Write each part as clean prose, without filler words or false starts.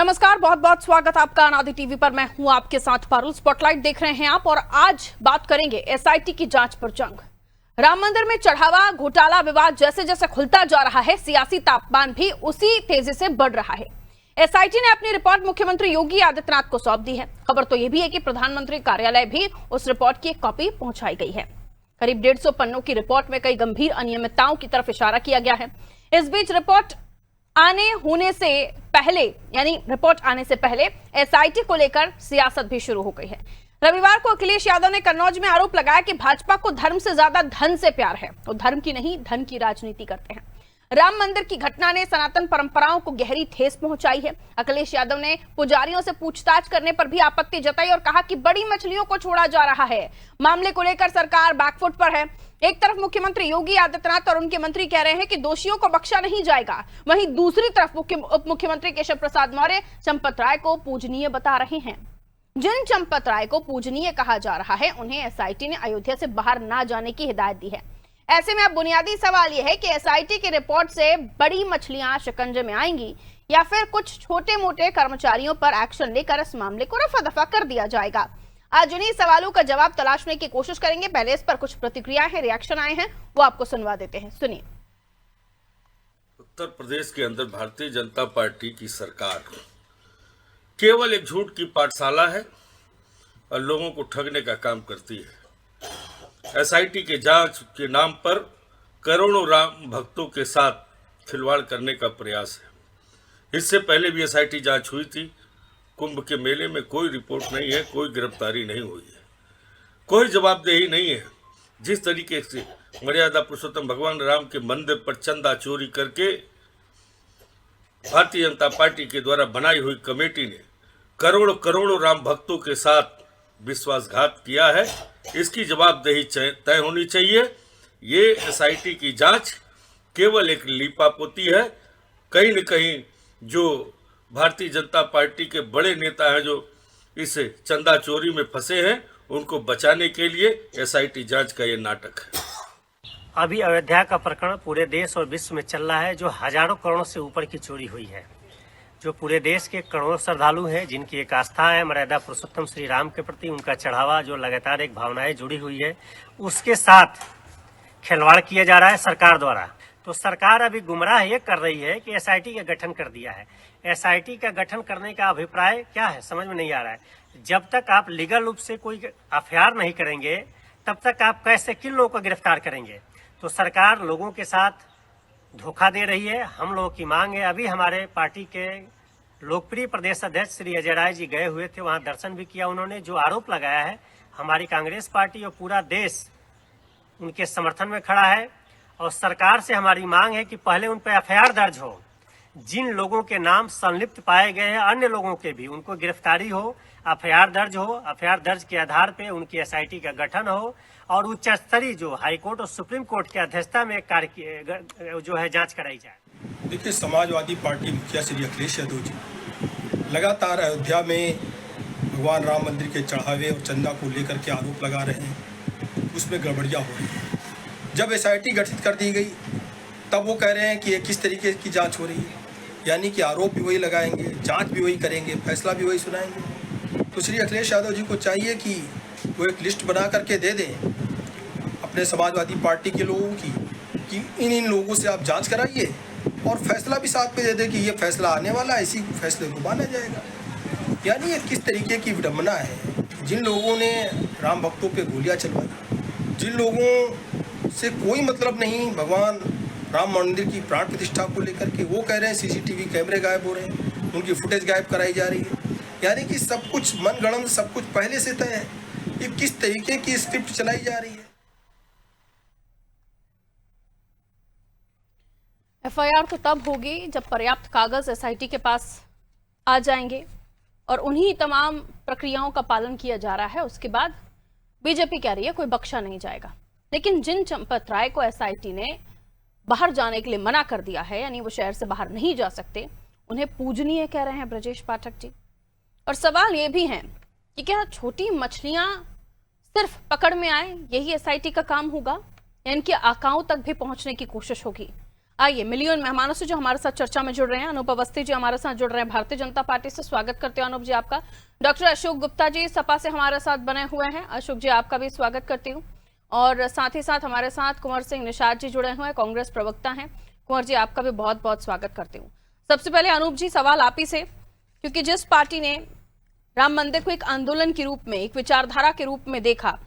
नमस्कार, बहुत बहुत स्वागत आपका अनादि टीवी पर। मैं हूं आपके साथ पारुल। स्पॉटलाइट देख रहे हैं आप और आज बात करेंगे एसआईटी की जांच पर जंग। राम मंदिर में चढ़ावा घोटाला विवाद जैसे जैसे खुलता जा रहा है, सियासी तापमान भी उसी तेजी से बढ़ रहा है। एसआईटी ने अपनी रिपोर्ट मुख्यमंत्री योगी आदित्यनाथ को सौंप दी है। खबर तो यह भी है कि प्रधानमंत्री कार्यालय भी उस रिपोर्ट की एक कॉपी पहुंचाई गई है। करीब 150 पन्नों की रिपोर्ट में कई गंभीर अनियमितताओं की तरफ इशारा किया गया है। इस बीच रिपोर्ट आने से पहले एसआईटी को लेकर सियासत भी शुरू हो गई है। रविवार को अखिलेश यादव ने कन्नौज में आरोप लगाया कि भाजपा को धर्म से ज्यादा धन से प्यार है, वो धर्म की नहीं धन की राजनीति करते हैं। राम मंदिर की घटना ने सनातन परंपराओं को गहरी ठेस पहुंचाई है। अखिलेश यादव ने पुजारियों से पूछताछ करने पर भी आपत्ति जताई और कहा कि बड़ी मछलियों को छोड़ा जा रहा है। मामले को लेकर सरकार बैकफुट पर है। एक तरफ मुख्यमंत्री योगी आदित्यनाथ और उनके मंत्री कह रहे हैं कि दोषियों को बख्शा नहीं जाएगा, वहीं दूसरी तरफ उप मुख्यमंत्री केशव प्रसाद मौर्य चंपत राय को पूजनीय बता रहे हैं। जिन चंपत राय को पूजनीय कहा जा रहा है, उन्हें एसआईटी ने अयोध्या से बाहर ना जाने की हिदायत दी है। ऐसे में अब बुनियादी सवाल यह है कि एसआईटी की रिपोर्ट से बड़ी मछलियां शिकंजे में आएंगी या फिर कुछ छोटे मोटे कर्मचारियों पर एक्शन लेकर इस मामले को रफा दफा कर दिया जाएगा। आज उन्हीं सवालों का जवाब तलाशने की कोशिश करेंगे। पहले इस पर कुछ प्रतिक्रियाएं हैं, रिएक्शन आए हैं, वो आपको सुनवा देते हैं, सुनिए। उत्तर प्रदेश के अंदर भारतीय जनता पार्टी की सरकार केवल एक झूठ की पाठशाला है और लोगों को ठगने का काम करती है। एसआईटी के जांच के नाम पर करोड़ों राम भक्तों के साथ खिलवाड़ करने का प्रयास है। इससे पहले भी एसआईटी जांच हुई थी। कुंभ के मेले में कोई रिपोर्ट नहीं है, कोई गिरफ्तारी नहीं हुई है, कोई जवाबदेही नहीं है। जिस तरीके से मर्यादा पुरुषोत्तम भगवान राम के मंदिर पर चंदा चोरी करके भारतीय जनता पार्टी के द्वारा बनाई हुई कमेटी ने करोड़ों करोड़ों राम भक्तों के साथ विश्वासघात किया है, इसकी जवाबदेही तय होनी चाहिए। ये एसआईटी की जांच केवल एक लीपापोती है। कहीं न कहीं जो भारतीय जनता पार्टी के बड़े नेता हैं जो इस चंदा चोरी में फंसे हैं, उनको बचाने के लिए एसआईटी जांच का ये नाटक है। अभी अयोध्या का प्रकरण पूरे देश और विश्व में चल रहा है, जो हजारों करोड़ों से ऊपर की चोरी हुई है, जो पूरे देश के करोड़ों श्रद्धालु हैं जिनकी एक आस्था है मर्यादा पुरुषोत्तम श्री राम के प्रति, उनका चढ़ावा जो लगातार एक भावनाएं जुड़ी हुई है, उसके साथ खिलवाड़ किया जा रहा है सरकार द्वारा। तो सरकार अभी गुमराह ये कर रही है कि एसआईटी का गठन कर दिया है। एसआईटी का गठन करने का अभिप्राय क्या है, समझ में नहीं आ रहा है। जब तक आप लीगल रूप से कोई एफआईआर नहीं करेंगे, तब तक आप कैसे किन लोगों को गिरफ्तार करेंगे। तो सरकार लोगों के साथ धोखा दे रही है। हम लोगों की मांग है, अभी हमारे पार्टी के लोकप्रिय प्रदेश अध्यक्ष श्री अजय राय जी गए हुए थे, वहां दर्शन भी किया। उन्होंने जो आरोप लगाया है, हमारी कांग्रेस पार्टी और पूरा देश उनके समर्थन में खड़ा है। और सरकार से हमारी मांग है कि पहले उन पर एफआईआर दर्ज हो। जिन लोगों के नाम संलिप्त पाए गए हैं, अन्य लोगों के भी, उनको गिरफ्तारी हो, एफआईआर दर्ज हो। एफआईआर दर्ज के आधार पे उनकी एसआईटी का गठन हो और उच्च स्तरीय जो हाईकोर्ट और सुप्रीम कोर्ट की अध्यक्षता में कार्य जो है जांच कराई जाए। देखिए, समाजवादी पार्टी मुखिया श्री अखिलेश यादव जी लगातार अयोध्या में भगवान राम मंदिर के चढ़ावे और चंदा को लेकर के आरोप लगा रहे हैं, उसमें गड़बड़ियाँ हो रही हैं। जब एसआईटी गठित कर दी गई, तब वो कह रहे हैं कि ये किस तरीके की जांच हो रही है, यानी कि आरोप भी वही लगाएंगे, जांच भी वही करेंगे, फैसला भी वही सुनाएंगे। तो श्री अखिलेश यादव जी को चाहिए कि वो एक लिस्ट बना करके दे दें अपने समाजवादी पार्टी के लोगों की कि इन लोगों से आप जांच कराइए और फैसला भी साथ में दे दें कि ये फैसला आने वाला है, इसी फैसले को माना जाएगा। यानी ये किस तरीके की विडम्बना है। जिन लोगों ने राम भक्तों पे गोलियां चलवाई, जिन लोगों से कोई मतलब नहीं भगवान राम मंदिर की प्राण प्रतिष्ठा को लेकर के, वो कह रहे हैं सीसीटीवी कैमरे गायब हो रहे हैं, उनकी फुटेज गायब कराई जा रही है। यानी कि सब कुछ मनगढ़ंत, सब कुछ पहले से तय है। ये किस तरीके की स्क्रिप्ट चलाई जा रही है। एफआईआर तो तब होगी जब पर्याप्त कागज एसआईटी के पास आ जाएंगे और उन्हीं तमाम प्रक्रियाओं का पालन किया जा रहा है। उसके बाद बीजेपी कह रही है कोई बख्शा नहीं जाएगा। लेकिन जिन चंपत राय को एसआईटी ने बाहर जाने के लिए मना कर दिया है, यानी वो शहर से बाहर नहीं जा सकते, उन्हें पूजनीय कह रहे हैं ब्रजेश पाठक जी। और सवाल ये भी है कि क्या छोटी मछलियां सिर्फ पकड़ में आए, यही एसआईटी का काम होगा या इनके आकाओं तक भी पहुंचने की कोशिश होगी। आइए मिलिए उन मेहमानों से जो हमारे साथ चर्चा में जुड़ रहे हैं। अनूप अवस्थी जी हमारे साथ जुड़ रहे हैं भारतीय जनता पार्टी से। स्वागत करते हैं अनूप जी आपका। डॉक्टर अशोक गुप्ता जी सपा से हमारे साथ बने हुए हैं। अशोक जी आपका भी स्वागत करती हूँ। और साथ ही साथ हमारे साथ कुंवर सिंह निषाद जी जुड़े हुए हैं, कांग्रेस प्रवक्ता हैं। कुंवर जी आपका भी बहुत बहुत स्वागत करती हूँ। सबसे पहले अनूप जी सवाल आप ही से, क्योंकि जिस पार्टी ने राम मंदिर को एक आंदोलन के रूप में, एक विचारधारा के रूप में देखा,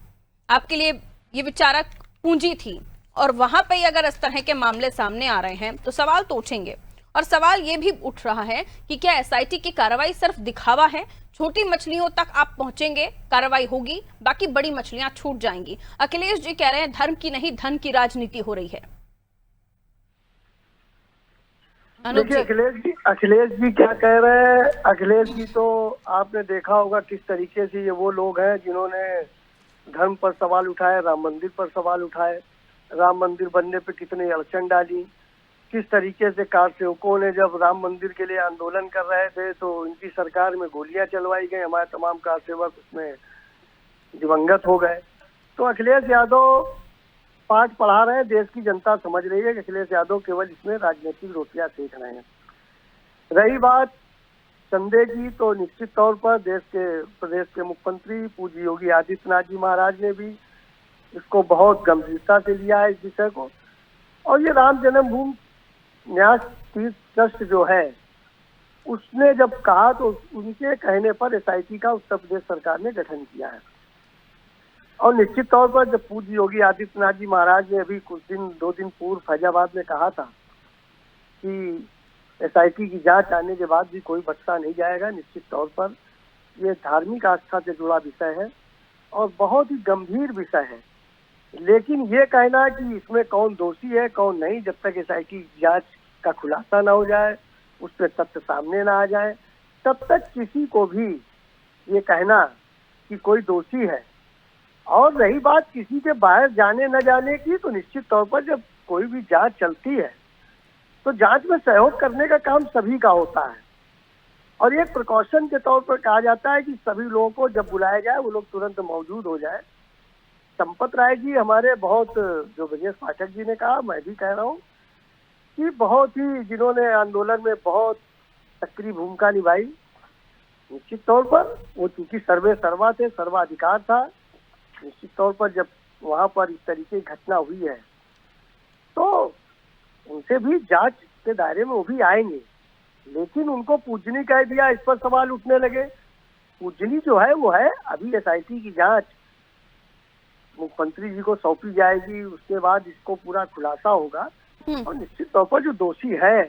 आपके लिए ये विचारक पूंजी थी, और वहां पे अगर इस तरह के मामले सामने आ रहे हैं तो सवाल तो उठेंगे। और सवाल ये भी उठ रहा है कि क्या एसआईटी की कार्रवाई सिर्फ दिखावा है? छोटी मछलियों तक आप पहुंचेंगे, कार्रवाई होगी, बाकी बड़ी मछलियां छूट जाएंगी। अखिलेश जी कह रहे हैं धर्म की नहीं धन की राजनीति हो रही है। देखिए अखिलेश जी क्या कह रहे हैं। अखिलेश जी तो आपने देखा होगा किस तरीके से ये वो लोग हैं जिन्होंने धर्म पर सवाल उठाए, राम मंदिर पर सवाल उठाए, राम मंदिर बनने पे कितनी अड़चन डाली, किस तरीके से कार सेवकों ने जब राम मंदिर के लिए आंदोलन कर रहे थे तो इनकी सरकार में गोलियां चलवाई गई, हमारे तमाम कार सेवक उसमें दिवंगत हो गए। तो अखिलेश यादव पाठ पढ़ा रहे हैं, देश की जनता समझ रही है कि अखिलेश यादव केवल इसमें राजनीतिक रोटियां सेक रहे हैं। रही बात चंदे की, तो निश्चित तौर पर प्रदेश के मुख्यमंत्री पूज्य योगी आदित्यनाथ जी महाराज ने भी इसको बहुत गंभीरता से लिया है इस विषय को। और ये राम जन्मभूमि न्यास तीर्थ ट्रस्ट जो है उसने जब कहा तो उनके कहने पर एसआईटी का उत्तर प्रदेश सरकार ने गठन किया है। और निश्चित तौर पर जब पूज्य योगी आदित्यनाथ जी महाराज ने अभी दो दिन पूर्व फैजाबाद में कहा था कि एसआईटी की जांच आने के बाद भी कोई बचता नहीं जाएगा, निश्चित तौर पर ये धार्मिक आस्था से जुड़ा विषय है और बहुत ही गंभीर विषय है। लेकिन ये कहना कि इसमें कौन दोषी है कौन नहीं, जब तक एसआईटी जांच का खुलासा ना हो जाए, उस पर तथ्य सामने ना आ जाए, तब तक किसी को भी ये कहना कि कोई दोषी है। और रही बात किसी के बाहर जाने न जाने की, तो निश्चित तौर पर जब कोई भी जांच चलती है तो जांच में सहयोग करने का काम सभी का होता है। और एक प्रिकॉशन के तौर पर कहा जाता है कि सभी लोगों को जब बुलाया जाए वो लोग तुरंत मौजूद हो जाए। संपत राय जी हमारे बहुत, जो ब्रजेश पाठक जी ने कहा, मैं भी कह रहा हूँ कि बहुत ही जिन्होंने आंदोलन में बहुत सक्रिय भूमिका निभाई, निश्चित तौर पर वो चूंकि सर्वे सर्वा थे, सर्वाधिकार था, निश्चित तौर पर जब वहां पर इस तरीके की घटना हुई है तो उनसे भी जांच के दायरे में वो भी आएंगे। लेकिन उनको पूजनी कह दिया, इस पर सवाल उठने लगे। पूजनी जो है वो है, अभी एसआईटी की जांच मुख्यमंत्री जी को सौंपी जाएगी, उसके बाद इसको पूरा खुलासा होगा और निश्चित तौर पर जो दोषी है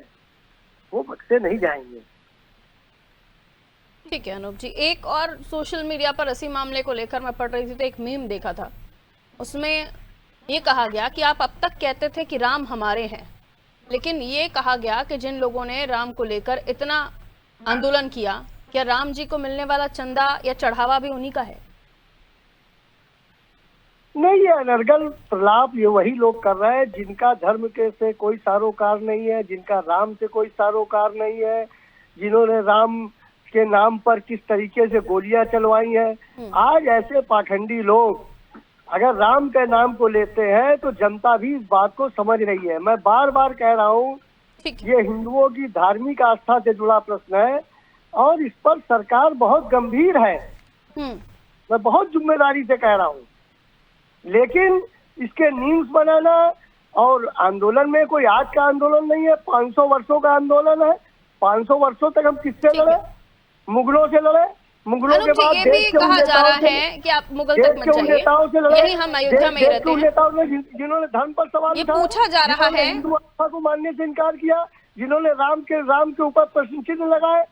वो बख्शे नहीं जाएंगे। ठीक है अनूप जी, एक और सोशल मीडिया पर इसी मामले को लेकर मैं पढ़ रही थी तो एक मीम देखा था, उसमें ये कहा गया कि आप अब तक कहते थे कि राम हमारे हैं, लेकिन ये कहा गया कि जिन लोगों ने राम को लेकर इतना आंदोलन किया, क्या राम जी को मिलने वाला चंदा या चढ़ावा भी उन्हीं का है? नहीं, ये अनर्गल प्रलाप ये वही लोग कर रहे हैं जिनका धर्म के से कोई सारोकार नहीं है, जिनका राम से कोई सारोकार नहीं है, जिन्होंने राम के नाम पर किस तरीके से गोलियां चलवाई हैं। आज ऐसे पाखंडी लोग अगर राम के नाम को लेते हैं तो जनता भी इस बात को समझ रही है। मैं बार बार कह रहा हूँ ये हिंदुओं की धार्मिक आस्था से जुड़ा प्रश्न है और इस पर सरकार बहुत गंभीर है। मैं बहुत जिम्मेदारी से कह रहा हूँ, लेकिन इसके न्यूज बनाना और आंदोलन में कोई आज का आंदोलन नहीं है, 500 वर्षों का आंदोलन है। 500 वर्षों तक हम किससे लड़े? मुगलों से लड़े। मुगलों के बाद ये भी कहा जा रहा है कि आप मुगल तक मत जाइए, यही हम अयोध्या में रहते हैं। नेताओं ने जिन्होंने धर्म पर सवाल ये पूछा जा रहा है, हिंदू आस्था को मानने से इनकार किया, जिन्होंने राम के ऊपर प्रश्न चिन्ह लगाए,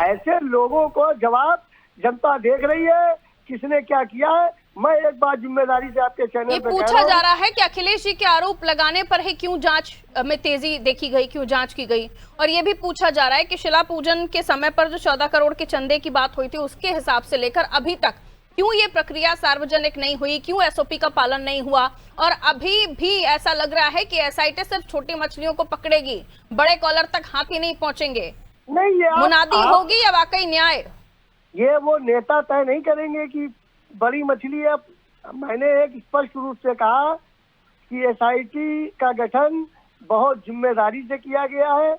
ऐसे लोगों को जवाब जनता देख रही है किसने क्या किया है। मैं एक बात जिम्मेदारी से आपके चैनल ये पूछा जा रहा है कि अखिलेश जी के आरोप लगाने पर ही क्यों जांच में तेजी देखी गई, क्यों जांच की गई? और ये भी पूछा जा रहा है कि शिला पूजन के समय पर जो 14 करोड़ के चंदे की बात हुई थी उसके हिसाब से लेकर अभी तक क्यों ये प्रक्रिया सार्वजनिक नहीं हुई, क्यों एसओपी का पालन नहीं हुआ? और अभी भी ऐसा लग रहा है कि एसआईटी सिर्फ छोटी मछलियों को पकड़ेगी, बड़े कॉलर तक हाथी नहीं पहुंचेंगे। नहीं, ये मुनादी होगी या वाकई न्याय? ये वो नेता तय नहीं करेंगे कि बड़ी मछली है। मैंने एक स्पष्ट रूप से कहा कि एसआईटी का गठन बहुत जिम्मेदारी से किया गया है।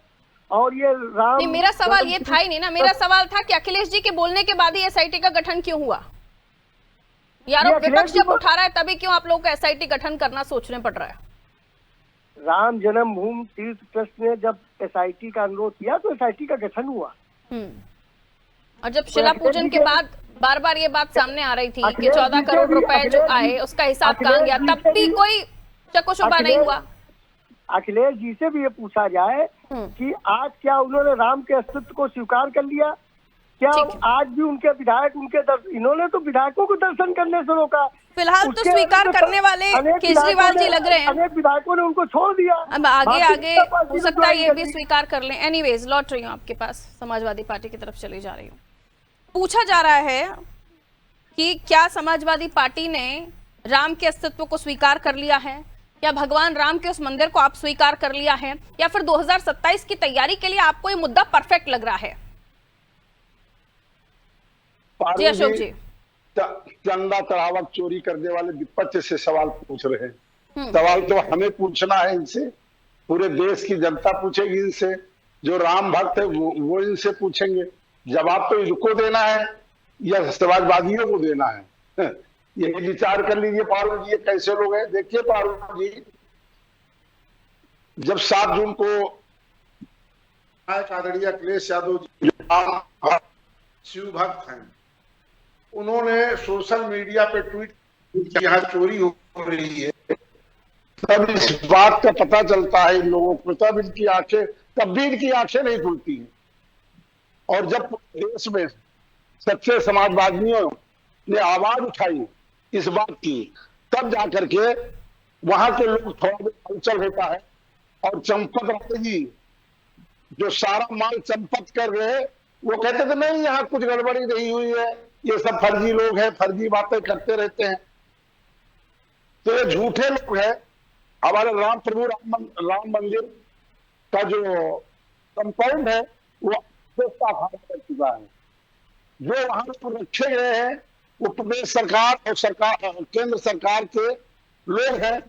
और ये राम नहीं, मेरा सवाल ये था ही नहीं ना। मेरा सवाल था कि अखिलेश जी के बोलने के बाद ही एसआईटी का गठन क्यों हुआ? यार ये विपक्ष अखिलेश जी जब को- उठा रहा है तभी क्यों आप लोगों को एसआईटी गठन करना सोचने पड़ रहा है? राम जन्मभूमि तीर्थ ट्रस्ट ने जब एसआईटी का अनुरोध किया तो एसआईटी का गठन हुआ। और जब शिला पूजन के बाद बार बार ये बात सामने आ रही थी कि अखिलेश 14 जी करोड़ से भी- रुपए जो अखिलेश जी- आए उसका हिसाब कहाँ अखिलेश गया, जी तब से भी भी- कोई चकोशुबा नहीं अखिलेश- हुआ। अखिलेश जी से भी ये पूछा जाए कि आज क्या उन्होंने राम के अस्तित्व को स्वीकार कर लिया? क्या ठीक है। आज भी उनके विधायक इन्होंने तो विधायकों को दर्शन करने से रोका। फिलहाल तो उसके स्वीकार अलावा करने वाले अनेक केजरीवाल जी विधायकों लग रहे हैं। अनेक विधायकों ने उनको छोड़ दिया। अब आगे भारतीय आगे जनता पार्टी हो ने सकता है ये ज्वाइन भी कर ली। स्वीकार कर लें। एनीवेज लौट रही हूँ आपके पास, समाजवादी पार्टी की तरफ चली जा रही हूँ। पूछा जा रहा है कि क्या समाजवादी पार्टी ने राम के अस्तित्व को स्वीकार कर लिया है, या भगवान राम के उस मंदिर को आप स्वीकार कर लिया है, या फिर 2027 की तैयारी के लिए आपको ये मुद्दा परफेक्ट लग रहा है? जी अशोक जी। चंदा चढ़ावा चोरी करने वाले विपक्ष से सवाल पूछ रहे हैं। सवाल तो हमें पूछना है इनसे, पूरे देश की जनता पूछेगी इनसे, जो राम भक्त है वो इनसे पूछेंगे। जवाब तो इनको देना है या समाजवादियों को देना है, यही विचार कर लीजिए। पारुल जी ये कैसे लोग हैं? देखिए पारुल जी, जब 7 जून को आदरणीय अखिलेश यादव जी जो राम भक्त शिव भक्त हैं, उन्होंने सोशल मीडिया पे ट्वीट कि यहाँ चोरी हो रही है, तब इस बात का पता चलता है इन लोगों को, तब इनकी आंखें नहीं खुलती हैं। और जब देश में सच्चे समाजवादियों ने आवाज उठाई इस बात की, तब जाकर के वहां के लोग थोड़ा हलचल होता है। और चंपत राय जी जो सारा माल चंपत कर रहे, वो कहते थे नहीं यहाँ कुछ गड़बड़ी नहीं हुई है, ये सब फर्जी लोग हैं, फर्जी बातें करते रहते हैं। तो ये झूठे लोग हैं। हमारे राम मंदिर का जो कंपाउंड है वो कर चुका है। जो वहां पर रखे गए हैं वो प्रदेश सरकार और केंद्र सरकार के लोग हैं,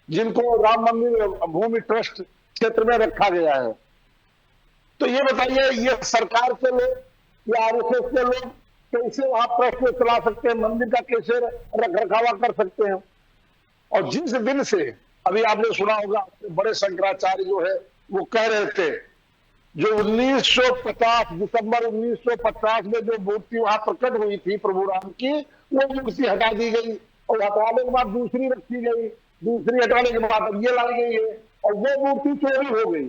जिनको राम मंदिर भूमि ट्रस्ट क्षेत्र में रखा गया है। तो ये बताइए, ये सरकार के लोग या आरएसएस के लोग कैसे वहां ट्रस्ट में चला सकते हैं, मंदिर का कैसे रख रखावा कर सकते हैं? और जिस दिन से अभी आपने सुना होगा, बड़े शंकराचार्य जो है वो कह रहे थे, जो 1950 दिसंबर 1950 में जो मूर्ति वहां प्रकट हुई थी प्रभु राम की, वो मूर्ति हटा दी गई और हटाने के बाद दूसरी रखी गई, दूसरी हटाने के बाद अब ये लाई गई है और वो मूर्ति चोरी हो गई।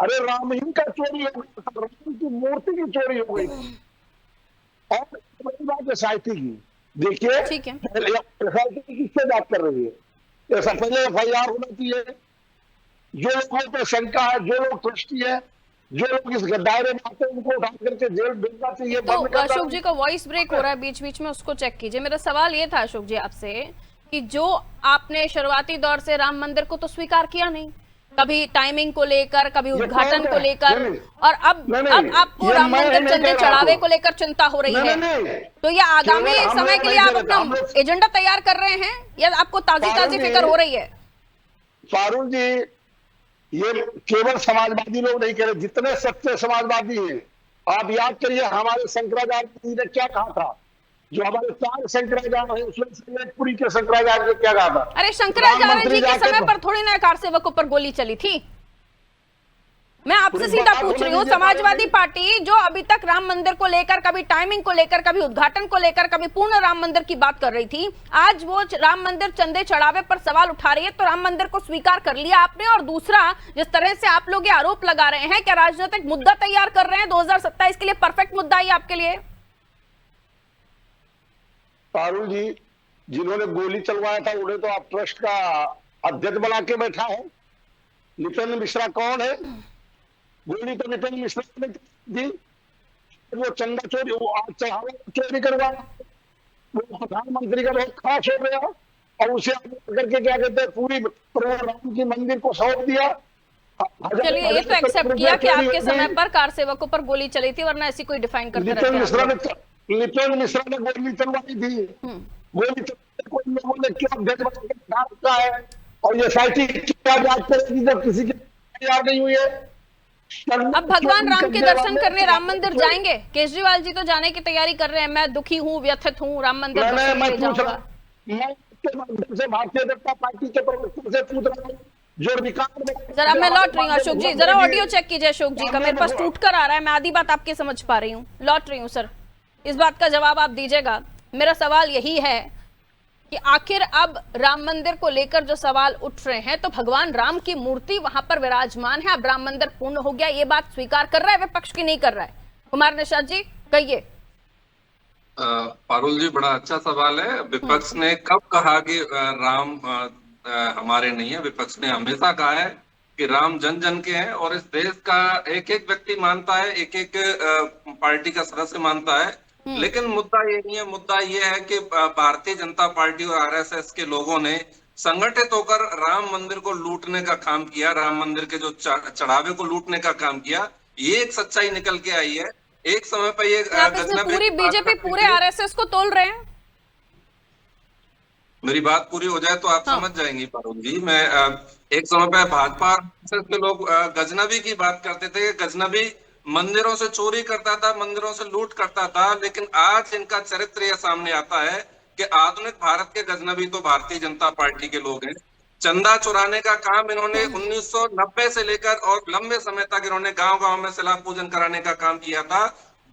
अरे राम ही का चोरी हो गई, राम की मूर्ति की चोरी हो गई। और बड़ी बात एसआईटी की, देखिए ठीक है। एसआईटी किससे बात कर रही है? ऐसा पहले एफआईआर होना चाहिए। जो लोगों पर शंका है, जो लोग ट्रस्टी है, जो लोग इस दायरे में आते हैं, उनको उठा करके जेल भेजना चाहिए। तो अशोक जी का वॉइस ब्रेक हो रहा है बीच बीच में, उसको चेक कीजिए। मेरा सवाल ये था अशोक जी आपसे कि जो आपने शुरुआती दौर से राम मंदिर को तो स्वीकार किया नहीं, कभी टाइमिंग को लेकर, कभी उद्घाटन को लेकर, और अब आपको राम मंदिर चंदे चढ़ावे को लेकर चिंता हो रही है। तो ये आगामी समय के लिए आप अपना एजेंडा तैयार कर रहे हैं या आपको ताजी फिक्र हो रही है? फारूक जी, ये केवल समाजवादी लोग नहीं कह रहे, जितने सच्चे समाजवादी हैं। आप याद करिए हमारे शंकराचार्य जी ने क्या कहा था, जो हमारे 4 शंकराचार्य हैं उसमें से एक पुरी के शंकराचार्य ने क्या कहा था? अरे शंकराचार्य जी के समय पर थोड़ी ना कार सेवकों पर गोली चली थी। मैं आपसे सीधा पूछ रही हूँ, समाजवादी पार्टी जो अभी तक राम मंदिर को लेकर, कभी टाइमिंग को लेकर, कभी उद्घाटन को लेकर, कभी पूर्ण राम मंदिर की बात कर रही थी, आज वो राम मंदिर चंदे चढ़ावे पर सवाल उठा रही है। तो राम मंदिर को स्वीकार कर लिया आपने, और दूसरा जिस तरह से आप लोग ये आरोप लगा रहे हैं, क्या राजनीतिक मुद्दा तैयार कर रहे हैं 2027 के लिए? परफेक्ट मुद्दा ही आपके लिए? पारुल जी, जिन्होंने गोली चलवाया था उन्हें तो आप ट्रस्ट का अध्यक्ष बना के बैठा है। नितिन मिश्रा कौन है? गोली तो नितिन मिश्रा ने दी। वो चंदा चोरी, वो चढ़ावा चोरी करवा, वो प्रधानमंत्री का बहुत खास हो गया और उसे करके क्या कहते हैं, पूरी राम की मंदिर को सौंप दिया। चलिए ये तो एक्सेप्ट किया कि आपके समय पर कार सेवकों पर गोली चली थी, वरना ऐसी कोई डिफाइन करते रहते हैं। नितिन मिश्रा ने गोली चलवाई थी। गोली कोई लोगों ने क्यों अध्यक्ष है और ये एसआईटी क्या जांच करेगी जब किसी के तैयार नहीं हुई है। अब भगवान राम के दर्शन करने राम मंदिर जाएंगे? केजरीवाल जी तो जाने की तैयारी कर रहे हैं, मैं दुखी हूँ, व्यथित हूँ, राम मंदिर दर्शन के लिए जाऊंगा। मैं इसके माध्यम से भारतीय जनता पार्टी के प्रवक्ता से पूछ रहा हूँ, जो रिकॉर्ड जरा मैं लौट रही हूँ अशोक जी, जरा ऑडियो चेक कीजिए अशोक जी का, मेरे पास टूट कर आ रहा है, मैं आधी बात आपकी समझ पा रही हूँ। लौट रही हूँ सर, इस बात का जवाब आप दीजिएगा। मेरा सवाल यही है कि आखिर अब राम मंदिर को लेकर जो सवाल उठ रहे हैं, तो भगवान राम की मूर्ति वहां पर विराजमान है, अब राम मंदिर पूर्ण हो गया, ये बात स्वीकार कर रहा है विपक्ष की नहीं कर रहा है? कुमार निषाद जी कहिए। पारुल जी, बड़ा अच्छा सवाल है। विपक्ष ने कब कहा कि राम हमारे नहीं है? विपक्ष ने हमेशा कहा है कि राम जन जन के हैं, और इस देश का एक एक व्यक्ति मानता है, एक एक पार्टी का सदस्य मानता है। लेकिन मुद्दा ये नहीं है, मुद्दा ये है कि भारतीय जनता पार्टी और आरएसएस के लोगों ने संगठित होकर राम मंदिर को लूटने का काम किया, राम मंदिर के जो चढ़ावे को लूटने का काम किया। ये एक सच्चाई निकल के आई है। एक समय पर ये पूरी बीजेपी पूरे आरएसएस को तोल रहे हैं। मेरी बात पूरी हो जाए तो आप समझ जाएंगी पारुल जी। मैं एक समय पर भाजपा के लोग गजनबी की बात करते थे, गजनबी मंदिरों से चोरी करता था, मंदिरों से लूट करता था, लेकिन आज इनका चरित्र यह सामने आता है कि आधुनिक भारत के गजनबी तो भारतीय जनता पार्टी के लोग हैं। चंदा चुराने का काम इन्होंने 1990 से लेकर और लंबे समय तक इन्होंने गांव-गांव में शिला पूजन कराने का काम किया था।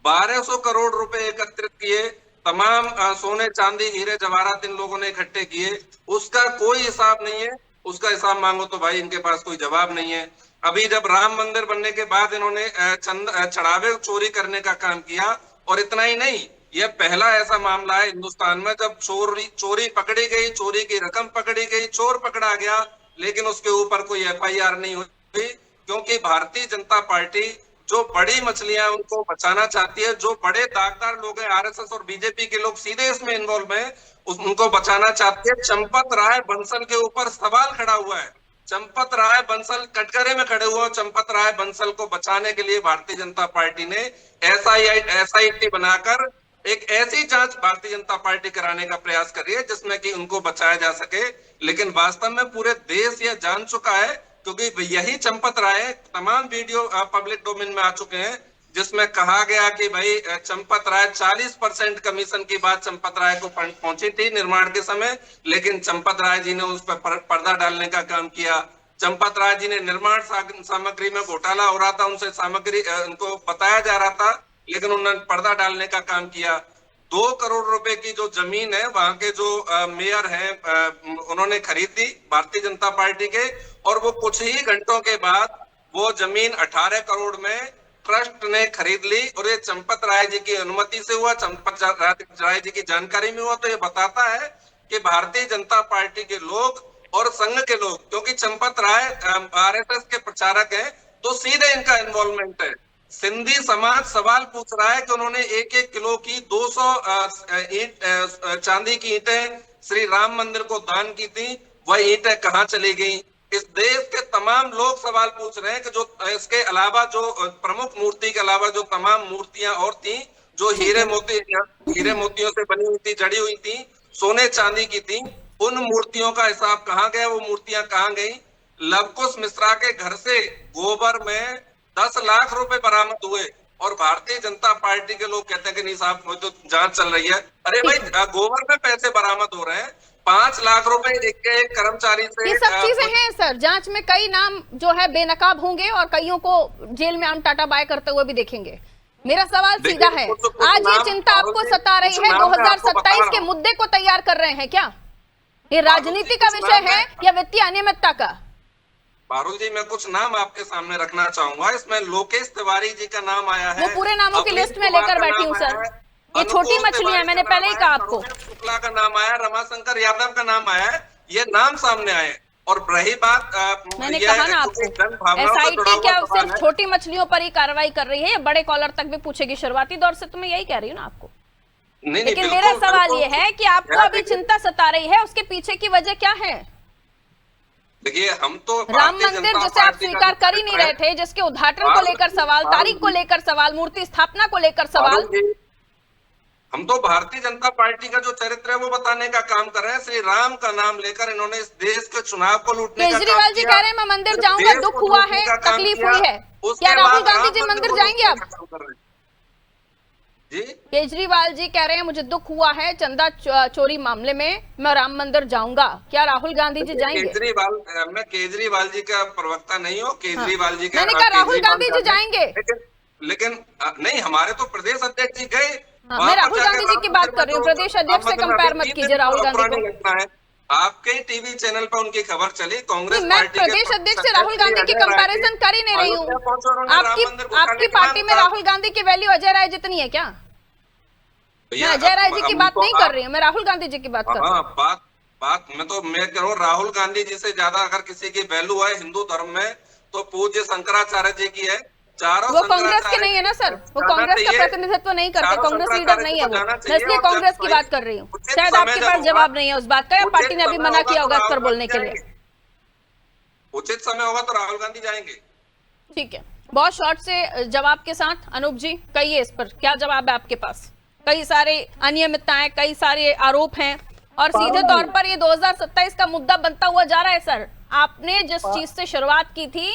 1200 करोड़ रुपए एकत्रित किए, तमाम सोने चांदी हीरे जवाहरात इन लोगों ने इकट्ठे किए, उसका कोई हिसाब नहीं है। उसका हिसाब मांगो तो भाई इनके पास कोई जवाब नहीं है। अभी जब राम मंदिर बनने के बाद इन्होंने चढ़ावे चोरी करने का काम किया, और इतना ही नहीं, यह पहला ऐसा मामला है हिंदुस्तान में जब चोरी पकड़ी गई, चोरी की रकम पकड़ी गई, चोर पकड़ा गया, लेकिन उसके ऊपर कोई एफआईआर नहीं हुई, क्योंकि भारतीय जनता पार्टी जो बड़ी मछलियां उनको बचाना चाहती है, जो बड़े दागदार लोग हैं, आरएसएस और बीजेपी के लोग सीधे इसमें इन्वॉल्व हैं, उनको बचाना चाहती है। चंपत राय बंसल के ऊपर सवाल खड़ा हुआ है। चंपत राय बंसल कटघरे में खड़े हुए, चंपत राय बंसल को बचाने के लिए भारतीय जनता पार्टी ने एसआईटी बनाकर एक ऐसी जांच भारतीय जनता पार्टी कराने का प्रयास कर रही है जिसमें कि उनको बचाया जा सके। लेकिन वास्तव में पूरे देश यह जान चुका है, क्योंकि यही चंपत राय, तमाम वीडियो पब्लिक डोमेन में आ चुके हैं, जिसमें कहा गया कि भाई चंपत राय 40% कमीशन की बात चंपत राय को पहुंची थी निर्माण के समय, लेकिन चंपत राय जी ने उस पर पर्दा डालने का काम किया। चंपत राय जी ने निर्माण सामग्री में घोटाला हो रहा था, उनसे सामग्री उनको बताया जा रहा था, लेकिन उन्होंने पर्दा डालने का काम किया। 2 करोड़ रुपए की जो जमीन है वहां के जो मेयर हैं उन्होंने खरीदी भारतीय जनता पार्टी के, और वो कुछ ही घंटों के बाद वो जमीन 18 करोड़ में ट्रस्ट ने खरीद ली, और ये चंपत राय जी की अनुमति से हुआ, चंपत राय जी की जानकारी में हुआ। तो ये बताता है कि भारतीय जनता पार्टी के लोग और संघ के लोग, क्योंकि चंपत राय आरएसएस के प्रचारक हैं, तो सीधे इनका इन्वॉल्वमेंट है। सिंधी समाज सवाल पूछ रहा है कि उन्होंने 1-1 किलो की 200 चांदी की ईंटें श्री राम मंदिर को दान की थी, वह ईंटें कहां चली गई? इस देश के तमाम लोग सवाल पूछ रहे हैं कि जो इसके अलावा जो प्रमुख मूर्ति के अलावा जो तमाम मूर्तियां और थी, जो हीरे मोतियों से बनी हुई थी, जड़ी हुई थी, सोने चांदी की थी, उन मूर्तियों का हिसाब कहाँ गया? वो मूर्तियां कहाँ गई? लवकुश मिश्रा के घर से गोबर में 10 लाख रुपए बरामद हुए, और भारतीय जनता पार्टी के लोग कहते हैं कि नहीं साहब तो जांच चल रही है। अरे भाई, गोबर में पैसे बरामद हो रहे हैं, 5 लाख रुपए एक कर्मचारी से। ये सब चीजें हैं सर, जांच में कई नाम जो है बेनकाब होंगे और कईयों को जेल में हम टाटा बाय करते हुए भी देखेंगे। मेरा सवाल सीधा है, आज ये चिंता आपको सता रही है, 2027 के मुद्दे को तैयार कर रहे हैं क्या? ये राजनीति का विषय है या वित्तीय अनियमितता का? पारुल जी, मैं कुछ नाम आपके सामने रखना चाहूंगा। इसमें लोकेश तिवारी जी का नाम आया है, वो पूरे नामों की लिस्ट में लेकर बैठी हूँ सर। ये छोटी मछलियां है, मैंने पहले ही कहा आपको। शुक्ला का नाम आया, रमाशंकर यादव का नाम आया है, ये नाम सामने आए। और रही बात, मैंने कहा ना आपको, एसआईटी क्या सिर्फ छोटी मछलियों पर ही कार्रवाई कर रही है या बड़े कॉलर तक भी पूछेगी? शुरुआती दौर से तो मैं यही कह रही हूँ ना आपको। लेकिन मेरा सवाल ये है कि आपको अभी चिंता सता रही है, उसके पीछे की वजह क्या है? देखिए, हम तो राम मंदिर जिसे आप स्वीकार कर ही नहीं रहे थे, जिसके उद्घाटन को लेकर सवाल, तारीख को लेकर सवाल, मूर्ति स्थापना को लेकर सवाल। हम तो भारतीय जनता पार्टी का जो चरित्र है वो बताने का काम कर रहे हैं। श्री राम का नाम लेकर इन्होंने इस देश के चुनाव को लूटने का काम किया। केजरीवाल जी कह रहे हैं मैं मंदिर जाऊंगा, दुख हुआ है, तकलीफ हुई है। क्या राहुल गांधी जी मंदिर जाएंगे अब? जी, केजरीवाल जी कह रहे हैं मुझे दुख हुआ है चंदा चोरी मामले में, मैं राम मंदिर जाऊंगा। क्या राहुल गांधी जी जाएंगे? मैं केजरीवाल जी का प्रवक्ता नहीं हूँ। केजरीवाल जी का मैंने कहा राहुल गांधी जी जाएंगे, लेकिन नहीं, हमारे तो प्रदेश अध्यक्ष जी गए। मैं राहुल गांधी जी की बात कर रही हूँ, प्रदेश अध्यक्ष से कंपेयर मत कीजिए राहुल गांधी को। आपके टीवी चैनल पर उनकी खबर चली, कांग्रेस मैं प्रदेश अध्यक्ष से राहुल गांधी की कंपैरिजन कर ही नहीं रही हूँ। आपकी पार्टी में राहुल गांधी की वैल्यू अजय राय जितनी है क्या? मैं अजय राय जी की बात नहीं कर रही हूँ, मैं राहुल गांधी जी की बात कर रही हूँ। मैं कह रहा हूँ राहुल गांधी जी से ज्यादा अगर किसी की वैल्यू है हिंदू धर्म में तो पूज्य शंकराचार्य जी की है। वो कांग्रेस के नहीं है ना सर, वो कांग्रेस का प्रतिनिधित्व नहीं करते, कांग्रेस लीडर नहीं है वो। मैं इसलिए कांग्रेस की बात कर रही हूँ। शायद आपके पास जवाब नहीं है उस बात का, या पार्टी ने अभी मना किया होगा इस पर बोलने के लिए। उचित समय होगा तो राहुल गांधी जाएंगे। ठीक है, बहुत शॉर्ट से जवाब के साथ अनूप जी कहिए इस पर क्या जवाब है आपके पास? कई सारे अनियमितताएं, कई सारे आरोप हैं और सीधे तौर पर ये 2027 का मुद्दा बनता हुआ जा रहा है। सर, आपने जिस चीज से शुरुआत की थी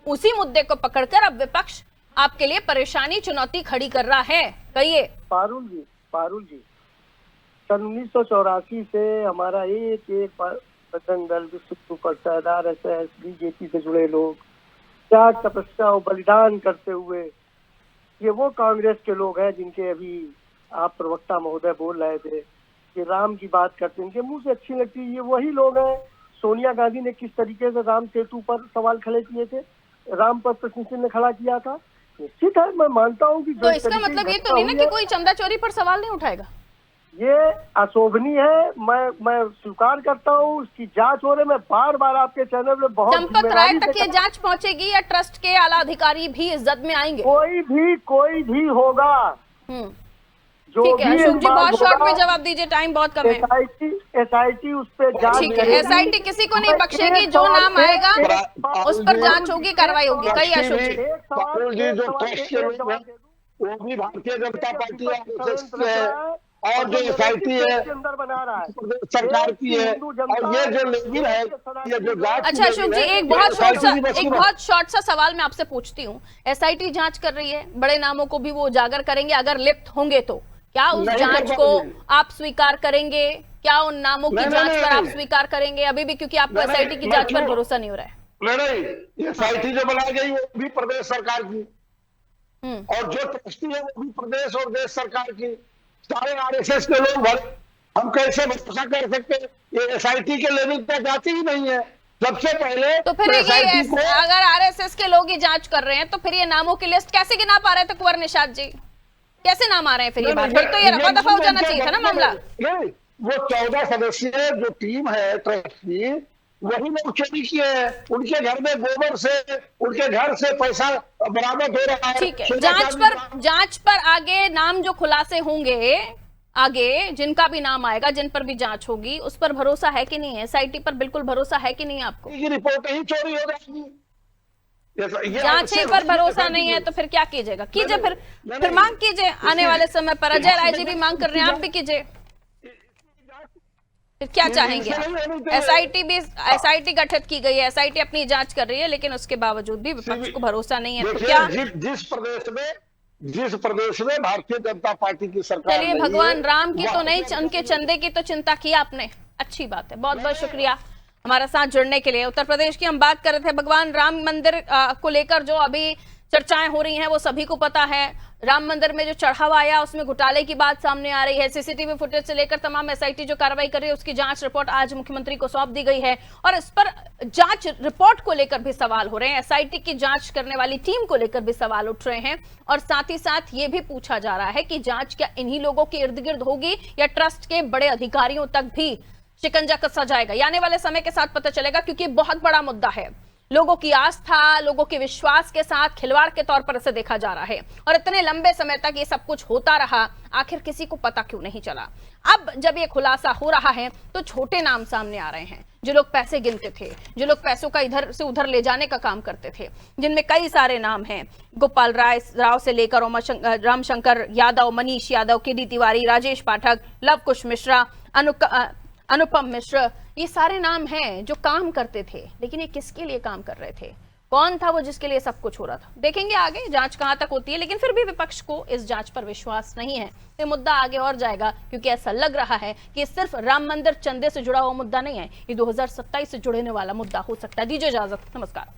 उसी मुद्दे को पकड़कर अब विपक्ष आपके लिए परेशानी, चुनौती खड़ी कर रहा है। कहिए। पारुल जी सन 1984 से हमारा एक बजरंग दल, विश्व परिषद, RSS, बीजेपी से जुड़े लोग त्याग, तपस्या और बलिदान करते हुए, ये वो कांग्रेस के लोग हैं जिनके अभी आप प्रवक्ता महोदय बोल रहे थे कि राम की बात करते हैं, इनके मुंह से अच्छी लगती है। ये वही लोग हैं। सोनिया गांधी ने किस तरीके से राम सेतु पर सवाल खड़े किए थे, राम पर प्रश्न चिन्ह खड़ा किया था। निश्चित है, मैं मानता हूँ कि तो इसका मतलब ये तो नहीं ना कि कोई चंदा चोरी पर सवाल नहीं उठाएगा। ये अशोभनीय है, मैं स्वीकार करता हूँ। उसकी जांच हो रही, मैं बार बार आपके चैनल में बहुत चंपत राय तक ये जांच पहुंचेगी या ट्रस्ट के आला अधिकारी भी इस जद में आएंगे? कोई भी होगा। ठीक है अशोक जी, बहुत शॉर्ट में जवाब दीजिए, टाइम बहुत कम है। SIT उस पर जांच, ठीक है, SIT किसी को नहीं बख्शेगी, जो नाम आएगा उस पर जांच होगी, कार्रवाई होगी। कहिए अशोक जी। जी, जो ट्रस्ट के लोग हैं वो भी भारतीय जनता पार्टी है और जो SIT है सरकार की है, और ये जो लेवल है, ये जो जांच। अच्छा अशोक जी, एक बहुत शॉर्ट सा सवाल मैं आपसे पूछती हूँ। SIT जांच कर रही है, बड़े नामों को भी वो उजागर करेंगे अगर लिप्त होंगे तो क्या उस जांच को आप स्वीकार करेंगे? क्या उन नामों की जांच पर आप स्वीकार करेंगे अभी भी, क्योंकि आपको SIT की जांच पर भरोसा नहीं हो रहा है? नहीं, SIT जो बनाई गई वो भी प्रदेश सरकार की और जो ट्रस्टी है वो भी प्रदेश और देश सरकार की। सारे RSS के लोग भरे, हम कैसे भरोसा कर सकते? ये SIT के लेवल तक जाती ही नहीं है। सबसे पहले तो फिर अगर RSS के लोग ही जांच कर रहे हैं तो फिर ये नामों की लिस्ट कैसे गिना पा रहे थे कुंवर निषाद जी? कैसे नाम आ रहे हैं फिर? ये बात फिर तो ये रफा दफा हो जाना चाहिए था ना मामला। नहीं, वो 14 सदस्यीय जो टीम है ट्रस्ट की, वही लोग चोरी किए हैं। उनके घर में गोबर से, उनके घर से पैसा बरामद हो रहा है। ठीक है, जांच पर आगे नाम जो खुलासे होंगे, आगे जिनका भी नाम आएगा, जिन पर भी जांच होगी, उस पर भरोसा है कि नहीं है? SIT पर बिल्कुल भरोसा है कि नहीं आपको? रिपोर्ट ही चोरी हो जाएगी। जांच पर भरोसा नहीं है तो फिर क्या कीजिएगा? कीजिए, फिर मांग कीजिए आने वाले समय पर। अजय राय जी भी मांग कर रहे हैं, आप भी कीजिए। फिर क्या चाहेंगे आप? SIT गठित की गई है, SIT अपनी जांच कर रही है, लेकिन उसके बावजूद भी विपक्ष को भरोसा नहीं है, तो क्या? जिस प्रदेश में भारतीय जनता पार्टी की सरकार। चलिए, भगवान राम की तो नहीं, उनके चंदे की तो चिंता की आपने, अच्छी बात है। बहुत बहुत शुक्रिया हमारे साथ जुड़ने के लिए। उत्तर प्रदेश की हम बात कर रहे थे। भगवान राम मंदिर को लेकर जो अभी चर्चाएं हो रही हैं वो सभी को पता है। राम मंदिर में जो चढ़ावा आया उसमें घोटाले की बात सामने आ रही है। CCTV फुटेज से लेकर तमाम SIT जो कार्रवाई कर रही है उसकी जांच रिपोर्ट आज मुख्यमंत्री को सौंप दी गई है और इस पर जांच रिपोर्ट को लेकर भी सवाल हो रहे हैं। SIT की जांच करने वाली टीम को लेकर भी सवाल उठ रहे हैं और साथ ही साथ ये भी पूछा जा रहा है कि जांच क्या इन्हीं लोगों के इर्द गिर्द होगी या ट्रस्ट के बड़े अधिकारियों तक भी शिकंजा कसा जाएगा? आने वाले समय के साथ पता चलेगा, क्योंकि बहुत बड़ा मुद्दा है। लोगों की आस्था, लोगों के विश्वास के साथ खिलवाड़ के तौर पर इसे देखा जा रहा है। और इतने लंबे समय तक ये सब कुछ होता रहा, आखिर किसी को पता क्यों नहीं चला? अब जब ये खुलासा हो रहा है तो छोटे नाम सामने आ रहे हैं, जो लोग पैसे गिनते थे, जो लोग पैसों का इधर से उधर ले जाने का काम करते थे, जिनमें कई सारे नाम हैं, गोपाल राव से लेकर रामशंकर यादव, मनीष यादव, केडी तिवारी, राजेश पाठक, लव कुश मिश्रा, अनुपम मिश्र, ये सारे नाम हैं जो काम करते थे। लेकिन ये किसके लिए काम कर रहे थे? कौन था वो जिसके लिए सब कुछ हो रहा था? देखेंगे आगे जांच कहां तक होती है, लेकिन फिर भी विपक्ष को इस जांच पर विश्वास नहीं है। ये मुद्दा आगे और जाएगा, क्योंकि ऐसा लग रहा है कि सिर्फ राम मंदिर चंदे से जुड़ा हुआ मुद्दा नहीं है, ये 2027 से जुड़ने वाला मुद्दा हो सकता है। दीजिए इजाजत, नमस्कार।